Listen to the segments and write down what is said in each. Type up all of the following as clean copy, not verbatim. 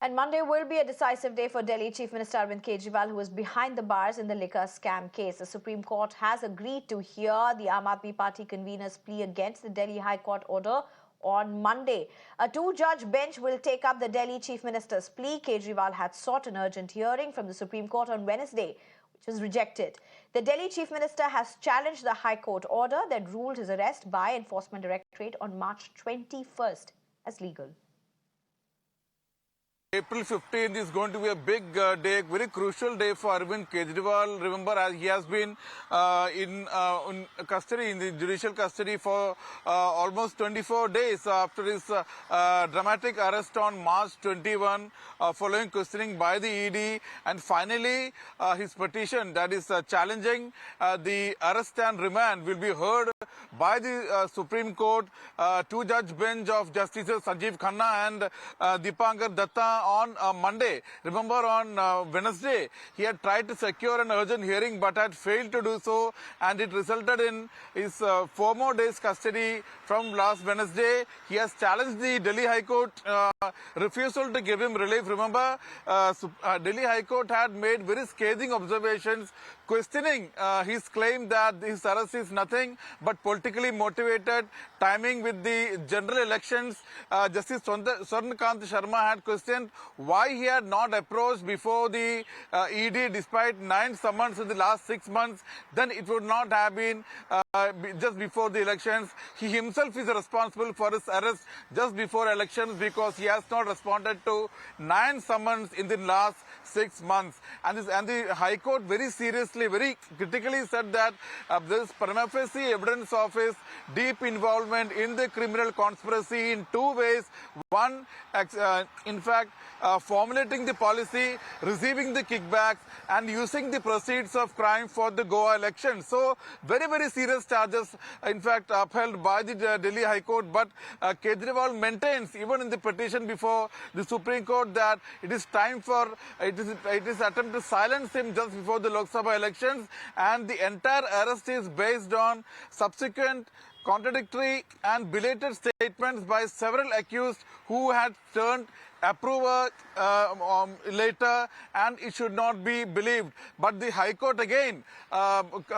And Monday will be a decisive day for Delhi Chief Minister Arvind Kejriwal, who is behind the bars in the liquor scam case. The Supreme Court has agreed to hear the Aam Aadmi Party convener's plea against the Delhi High Court order on Monday. A two-judge bench will take up the Delhi Chief Minister's plea. Kejriwal had sought an urgent hearing from the Supreme Court on Wednesday, which was rejected. The Delhi Chief Minister has challenged the High Court order that ruled his arrest by Enforcement Directorate on March 21st as legal. April 15th is going to be a big day, very crucial day for Arvind Kejriwal. Remember, as he has been in custody, in the judicial custody for almost 24 days after his dramatic arrest on March 21, following questioning by the ED. And finally, his petition, that is challenging the arrest and remand, will be heard by the Supreme Court, two-judge bench of Justices Sanjeev Khanna and Deepankar Datta on Monday. Remember, on Wednesday, he had tried to secure an urgent hearing but had failed to do so, and it resulted in his 4 more days custody from last Wednesday. He has challenged the Delhi High Court refusal to give him relief. Remember, Delhi High Court had made very scathing observations questioning his claim that his arrest is nothing but politically motivated, timing with the general elections. Justice Swarnakant Sharma had questioned why he had not approached before the ED despite 9 summons in the last 6 months. Then it would not have been just before the elections. He himself is responsible for his arrest just before elections because he has not responded to 9 summons in the last 6 months. And the High Court very seriously, very critically said that there is prima facie evidence of his deep involvement in the criminal conspiracy in 2 ways. One, in fact, formulating the policy, receiving the kickbacks, and using the proceeds of crime for the Goa election. So, very, very serious charges, in fact, upheld by the Delhi High Court. But Kejriwal maintains, even in the petition before the Supreme Court, that it is time for, it is attempt to silence him just before the Lok Sabha elections, and the entire arrest is based on subsequent contradictory and belated statements by several accused who had turned approver later, and it should not be believed. But the High Court again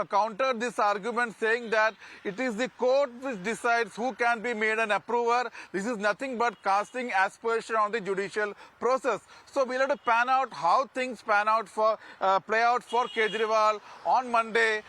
countered this argument, saying that it is the court which decides who can be made an approver. This is nothing but casting aspersion on the judicial process. So we'll have to pan out how things pan out for play out for Kejriwal on Monday.